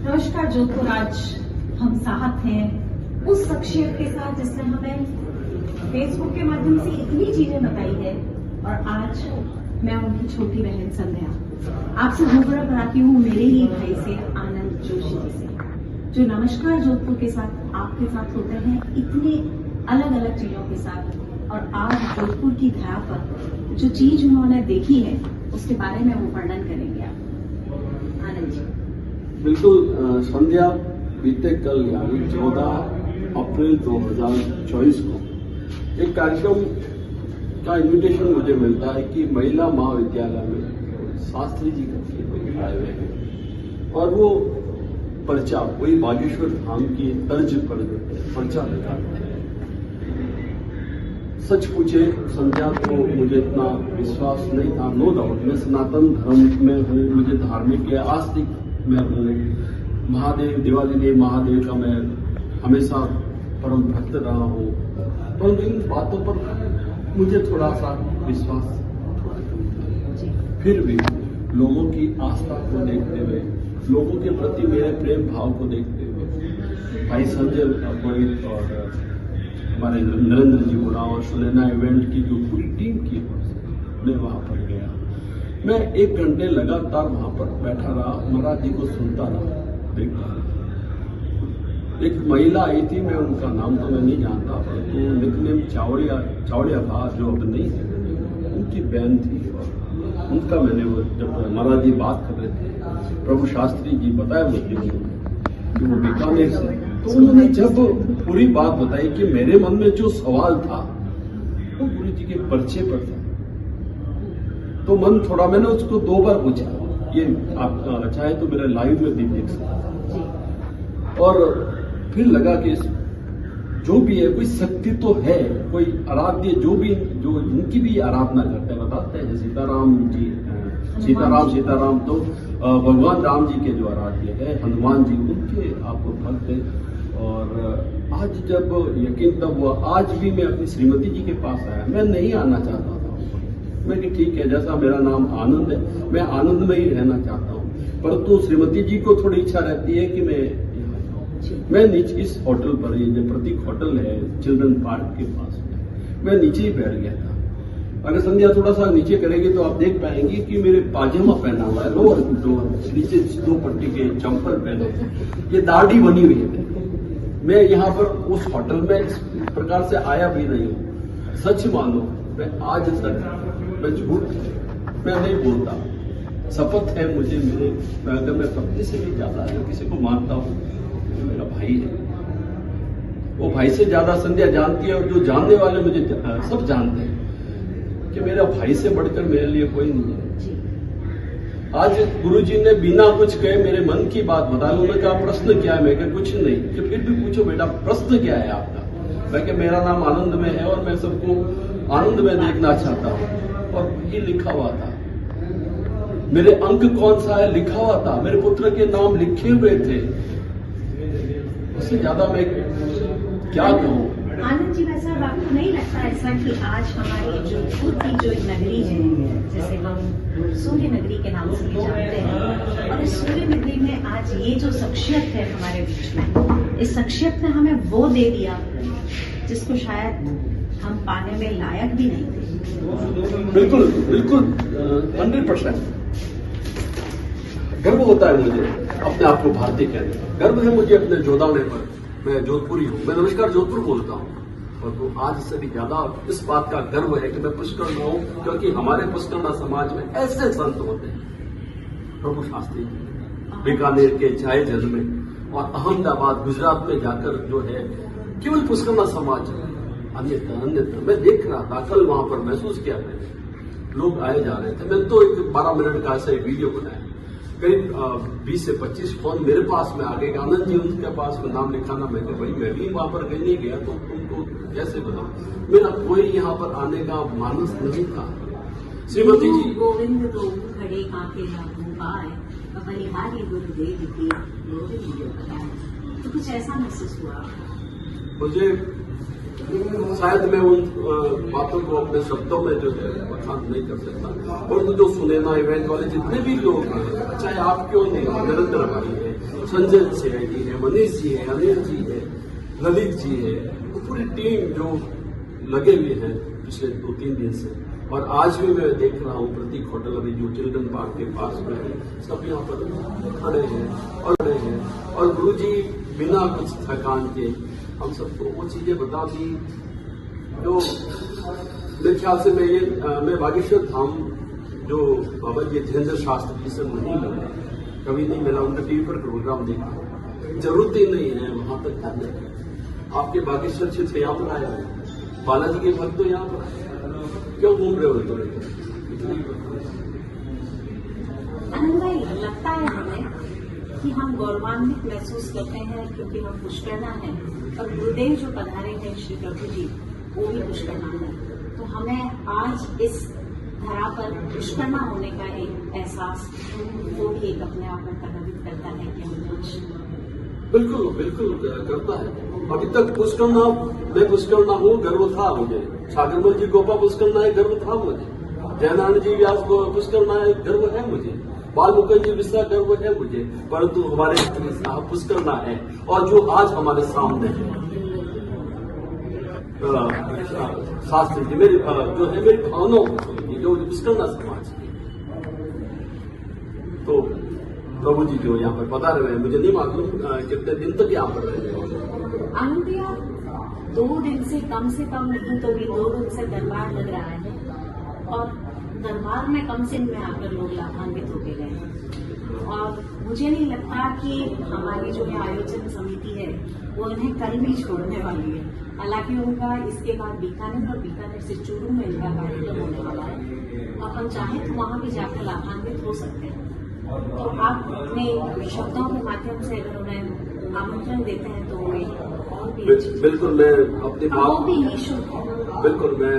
नमस्कार जोधपुर। आज हम साथ हैं उस शख्सियत के साथ जिसने हमें फेसबुक के माध्यम से इतनी चीजें बताई है, और आज मैं उनकी छोटी बहन संध्या आपसे रूबरू कराती हूँ मेरे ही भाई से, आनंद जोशी जी से, जो नमस्कार जोधपुर के साथ आपके साथ होते हैं इतनी अलग अलग चीजों के साथ। और आज जोधपुर की धरा पर जो चीज उन्होंने देखी है उसके बारे में वो वर्णन करेंगे आप, आनंद जी। बिल्कुल संध्या, बीते कल यानी 14 अप्रैल 2024 को एक कार्यक्रम का इनविटेशन मुझे मिलता है कि महिला महाविद्यालय में शास्त्री जी का आए हुए हैं और वो पर्चा वही बागेश्वर धाम की तर्ज पर पर्चा लगा। सच पूछे संध्या, तो मुझे इतना विश्वास नहीं था। नो डाउट मैं सनातन धर्म में हूँ, मुझे धार्मिक है, आस्तिक मैं हूँ, महादेव दिवाली महादेव का मैं हमेशा परम भक्त रहा हूँ, परंतु इन बातों पर मुझे थोड़ा सा विश्वास फिर भी लोगों की आस्था को देखते हुए, लोगों के प्रति मेरे प्रेम भाव को देखते हुए, भाई संजय पुरोहित और हमारे नरेंद्र जी बोला और सुनैना इवेंट की जो पूरी टीम की, मैं वहां पर गया। मैं 1 घंटे लगातार वहां पर बैठा रहा, महाराज जी को सुनता रहा, देखता रहा। एक महिला आई थी, मैं उनका नाम तो मैं नहीं जानता, परंतु निकनेम चावड़िया था, जो अब नहीं है, उनकी बहन थी। उनका मैंने जब महाराज जी बात कर रहे थे, प्रभु शास्त्री जी बताया मुझे कि वो बीकानेर से, तो उन्होंने जब पूरी बात बताई कि मेरे मन में जो सवाल था वो गुरु जी के पर्चे पर था, तो मन थोड़ा, मैंने उसको 2 बार पूछा, ये आप चाहे तो मेरे लाइव में भी देख सकते, और फिर लगा कि जो भी है कोई शक्ति तो है, कोई आराध्य, जो इनकी भी आराधना करते हैं, बताते हैं सीताराम जी, सीताराम तो भगवान राम जी के जो आराध्य है, हनुमान जी उनके आप भक्त हैं। और आज जब यकीन तब हुआ, आज भी मैं अपनी श्रीमती जी के पास आया, मैं नहीं आना चाहता था, मैं कि ठीक है, जैसा मेरा नाम आनंद है, मैं आनंद में ही रहना चाहता हूँ, परंतु श्रीमती जी को थोड़ी इच्छा रहती है कि मैं यहाँ जाऊँ। मैं नीचे इस होटल पर, ये जो प्रतीक होटल है चिल्ड्रन पार्क के पास में, मैं नीचे ही बैठ गया था। अगर संध्या थोड़ा सा नीचे करेगी तो आप देख पाएंगे कि मेरे पाजामा पहना हुआ है, लोअर नीचे 2 पट्टी के चंपल पहने, ये दाढ़ी बनी हुई है। मैं यहाँ पर उस होटल में इस प्रकार से आया भी नहीं हूँ। सच मानो, मैं आज तक मैं झूठ मैं नहीं बोलता, शपथ है मुझे, मेरे अगर मैं पत्नी से भी ज्यादा किसी को मानता हूँ, तो मेरा भाई है। वो भाई से ज्यादा संध्या जानती है, और जो जानने वाले मुझे सब जानते हैं कि मेरा भाई से बढ़कर मेरे लिए कोई नहीं है। आज गुरुजी ने बिना कुछ कहे मेरे मन की बात बता दी। उन्होंने कहा प्रश्न क्या है? मैं कहा कुछ नहीं। कि फिर भी पूछो बेटा, प्रश्न क्या है आपका? मैं कहा मेरा नाम आनंद में है और मैं सबको आनंद में देखना चाहता हूँ। और ये लिखा हुआ था, मेरे अंक कौन सा है लिखा हुआ था, मेरे पुत्र के नाम लिखे हुए थे। उससे ज्यादा मैं क्या कहूँ? आनंद जी, वैसा आपको नहीं लगता ऐसा कि आज हमारी जोधपुर की जो एक नगरी है, जैसे हम सूर्य नगरी के नाम से भी जानते हैं, और इस सूर्य नगरी में आज ये जो शख्सियत है हमारे बीच में, इस शख्सियत ने हमें वो दे दिया जिसको शायद हम पाने में लायक भी नहीं थे। बिल्कुल बिल्कुल 100% गर्व होता है मुझे अपने आप को भारतीय कहने। गर्व है मुझे अपने जोधाने पर। मैं जोधपुरी हूँ, मैं नमस्कार जोधपुर बोलता हूँ, और तो आज से भी ज्यादा इस बात का गर्व है कि मैं पुष्कर में हूँ, क्योंकि हमारे पुष्करना समाज में ऐसे संत होते हैं। प्रभु शास्त्री बीकानेर के चाय जल में और अहमदाबाद गुजरात में जाकर जो है केवल पुष्करना समाज, अन्यथा मैं देख रहा था, कल वहां पर महसूस किया मैंने, लोग आए जा रहे थे। मैंने तो एक 12 मिनट का ऐसा एक वीडियो बनाया, करीब 20 से 25 फोन मेरे पास में आ गए। आनंद जी उनके पास में नाम लिखाना। मैं भाई मैं भी वहां पर नहीं गया, तो तुमको कैसे बताऊं? मेरा कोई यहाँ पर आने का मानस नहीं था। श्रीमती जी गोविंद तो खड़े काके लागू पाए, बलिहारी गुरुदेव की गोविंद जो बताए, तो कुछ ऐसा महसूस हुआ मुझे? शायद मैं उन बातों को अपने शब्दों में जो है बखान नहीं कर सकता। और जो सुनैना इवेंट वाले जितने भी लोग हैं, चाहे आप क्यों नहीं, नरेंद्र भाई है, संजय जी है, मनीष जी है, अनिल जी है, ललित जी है, वो पूरी टीम जो लगे हुए हैं पिछले 2-3 दिन से। और आज भी मैं देख रहा हूँ प्रतीक होटल अभी जो चिल्ड्रन पार्क के पास में है, सब यहाँ पर खड़े हैं और गुरु जी बिना कुछ थकान के हम सबको वो चीजें बता दी जो मेरे ख्याल से मैं बागेश्वर धाम जो बाबा जी धीरेन्द्र शास्त्री जी से नहीं मिला, कभी नहीं मिला, उनका टीवी पर प्रोग्राम देखा, जरूरत ही नहीं है वहां तक जाने की। आपके बागेश्वर क्षेत्र यहाँ पर आए हैं, बालाजी के भक्त तो यहाँ पर आए, क्यों घूम रहे हो आनंद भाई, लगता है हमें कि हम गौरवान्वित महसूस करते हैं क्योंकि हम पुष्करणा हैं और गुरुदेव जो पधारे हैं श्री प्रभु जी वो भी पुष्करणा है। तो हमें आज इस धरा पर पुष्करणा होने का एक एहसास वो भी एक अपने आप में प्रभावित करता है कि हम कुछ बिल्कुल करता है। अभी तक पुष्करणा मैं पुष्करणा हूँ, गर्व था मुझे। सागरमल जी गोपा पुष्करणा है, गर्व था मुझे। जयनारायण जी व्यास को पुष्करणा है, गर्व है मुझे। बाल मुकुंद जी विश्रा गर्व है मुझे। परंतु हमारे साहब पुष्करणा है और जो आज हमारे सामने है शास्त्री जी मेरी जो है मेरी भावनाओं को जो पुष्करणा समाज की, तो प्रभु जी जो यहाँ पर बता रहे हैं, मुझे नहीं मालूम कितने दिन तक यहाँ पर रहेंगे। आनंद भैया, 2 दिन से कम नहीं तो भी 2 दिन से दरबार लग रहा है और दरबार में कम से में आकर लोग लाभान्वित होके गए और मुझे नहीं लगता कि हमारी जो आयोजन समिति है वो इन्हें कल भी छोड़ने वाली है। हालांकि उनका इसके बाद बीकानेर से चूरू में इनका कार्यक्रम होने वाला है और हम चाहें तो वहां भी जाकर लाभान्वित हो सकते हैं। तो आप अपने शब्दों के माध्यम से अगर उन्हें आमंत्रण देते हैं तो और भी बिल्कुल मैं अपनी बात भी निःशुल्क बिल्कुल मैं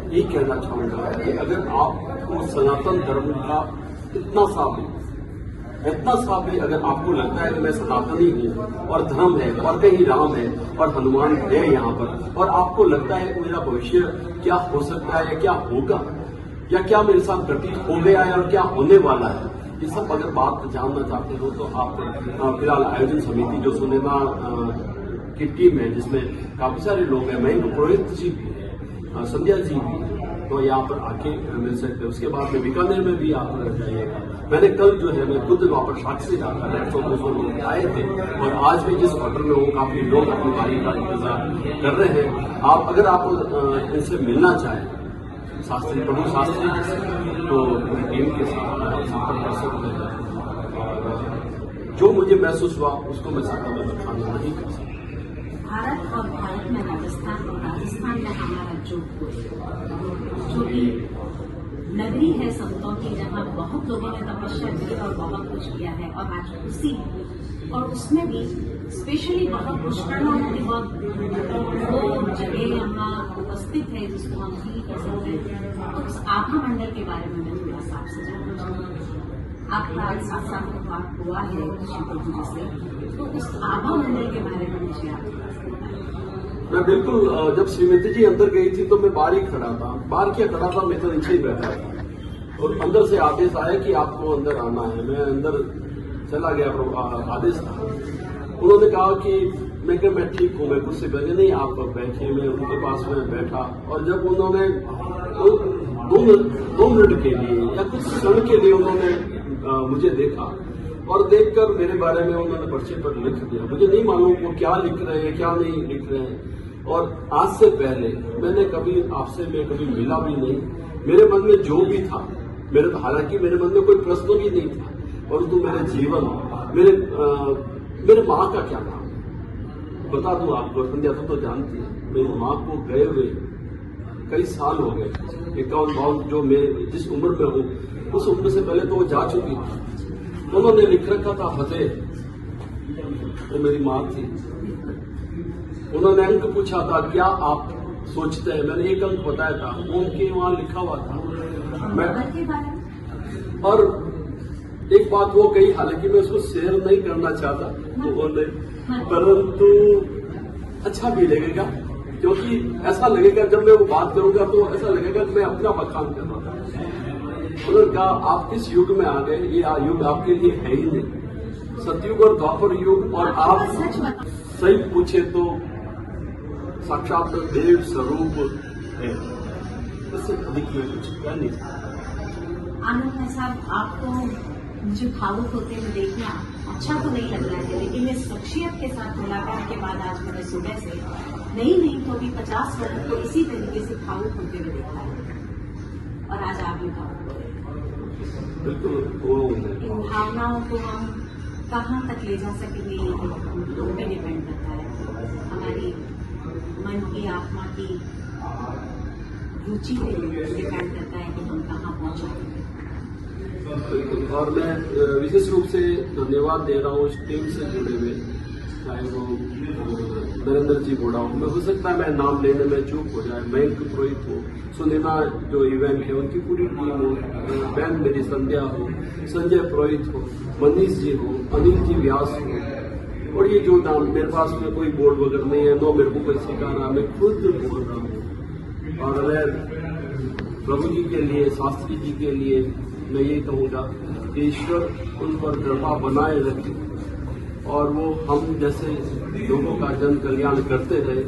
यही कहना चाहूंगा कि अगर आपको सनातन धर्म का इतना सा भी अगर आपको लगता है कि मैं सनातनी हूँ और धर्म है और कहीं राम है और हनुमान है यहाँ पर, और आपको लगता है कि मेरा भविष्य क्या हो सकता है या क्या होगा या क्या मेरे साथ घटित हो गया है और क्या होने वाला है, ये सब अगर बात जानना चाहते हो तो आप फिलहाल आयोजन समिति जो सिनेमा की टीम है जिसमें काफी सारे लोग हैं, महेंद्र पुरोहित जी भी है, संध्या जी भी है, तो यहाँ पर आके मिल सकते हैं। उसके बाद में बीकानेर में भी आप जाइएगा। मैंने कल जो है मैं खुद वहाँ पर साक्षी रहा था, 100-200 लोग आए थे और आज भी जिस होटल में वो काफी लोग अपनी बारी का इंतजार कर रहे हैं। आप अगर आप इनसे मिलना चाहें शास्त्री प्रभु शास्त्री जी से तो पूरी टीम के साथ संपर्क कर सकते हैं और जो मुझे महसूस हुआ उसको मैं शब्दों में बखान नहीं कर सकता। भारत और भारत में राजस्थान और राजस्थान में हमारा जो भी नगरी है संतों की, जहाँ बहुत लोगों ने तपस्या की और बहुत कुछ किया है और आज उसी और उसमें भी स्पेशली बहुत पुष्करणाओं की बहुत वो जगह यहाँ उपस्थित है जिसको हम फील कर सकते हैं। तो उस आभा मंडल के बारे में मैं थोड़ा सा आपसे जानना चाहूँगी। आपका आज साक्षात्कार हुआ है श्री प्रभु जी से, तो उस आभा मंडल के बारे में मुझे आप मैं बिल्कुल जब श्रीमती जी अंदर गई थी तो मैं बाहर ही खड़ा था, बाहर क्या खड़ा था, मैं तो नीचे ही बैठा था और अंदर से आदेश आया कि आपको अंदर आना है। मैं अंदर चला गया, आदेश था। उन्होंने कहा कि मैं ठीक हूँ, मैं कुछ से पहले नहीं, आप बैठिए। मैं उनके पास में बैठा और जब उन्होंने 2 मिनट के लिए या कुछ क्षण के लिए उन्होंने मुझे देखा और देखकर मेरे बारे में उन्होंने पर्चे पर लिख दिया। मुझे नहीं मालूम वो क्या लिख रहे हैं क्या नहीं लिख रहे हैं। और आज से पहले मैंने कभी आपसे मैं कभी मिला भी नहीं। मेरे मन में जो भी था, हालांकि मेरे मन में कोई प्रश्न भी नहीं था, परंतु मेरे जीवन मेरे माँ का क्या नाम बता दूं आपको, संध्या तो जानती है। मेरी माँ को गए हुए कई साल हो गए, 51-52, जो मैं जिस उम्र में हूँ उस उम्र से पहले तो वो जा चुकी थी। उन्होंने लिख रखा था फतेह, वो मेरी माँ थी। उन्होंने अंक पूछा था क्या आप सोचते हैं, मैंने 1 अंक बताया था, उनके वहां लिखा हुआ था। मैं और एक बात वो कही, हालांकि मैं उसको शेयर नहीं करना चाहता तो परंतु अच्छा भी लगेगा, क्योंकि ऐसा लगेगा जब मैं वो बात करूंगा तो ऐसा लगेगा कि मैं अपना बखान कर रहा था। उन्होंने कहा आप किस युग में आ गए, ये युग आपके लिए है ही नहीं। सतयुग और द्वापर युग, और आप सच बता, सही पूछे तो साक्षात देव स्वरूप है। इससे अधिक मैं कुछ कह नहीं सकता। आनंद भाई साहब, आपको मुझे भावुक होते हुए देखना अच्छा तो नहीं लग रहा है, लेकिन इस शख्सियत के साथ मुलाकात के बाद आज मैंने सुबह से नहीं तो अभी 50 लोगों को इसी तरीके से भावुक होते हुए देखा है, और आज आप भी भावुक हो रहे हैं। बिल्कुल इन भावनाओं को हम कहाँ तक ले जा सकेंगे ये हम पे डिपेंड करता है, हमारी मन की आत्मा की रुचि पे डिपेंड करता है कि हम कहाँ पहुँचाएंगे। बिल्कुल। और मैं विशेष रूप से धन्यवाद दे रहा हूँ इस टीम से जुड़े हुए, चाहे वो नरेंद्र जी बोड़ा हो, हो सकता है मैं नाम लेने में चूक हो जाए, मयंक पुरोहित हो, सुनैना जो इवेंट है उनकी पूरी टीम हो, बहन मेरी संध्या हो, संजय पुरोहित हो, मनीष जी हो, अनिल जी व्यास हो, और ये जो नाम, मेरे पास में कोई बोर्ड वगैरह नहीं है, नो मेरे को कोई सिखा रहा, मैं खुद बोल रहा हूँ। और अगर प्रभु जी के लिए, शास्त्री जी के लिए मैं यही कहूँगा कि ईश्वर उन पर कृपा बनाए रखे, और वो हम जैसे लोगों का जन कल्याण करते रहे।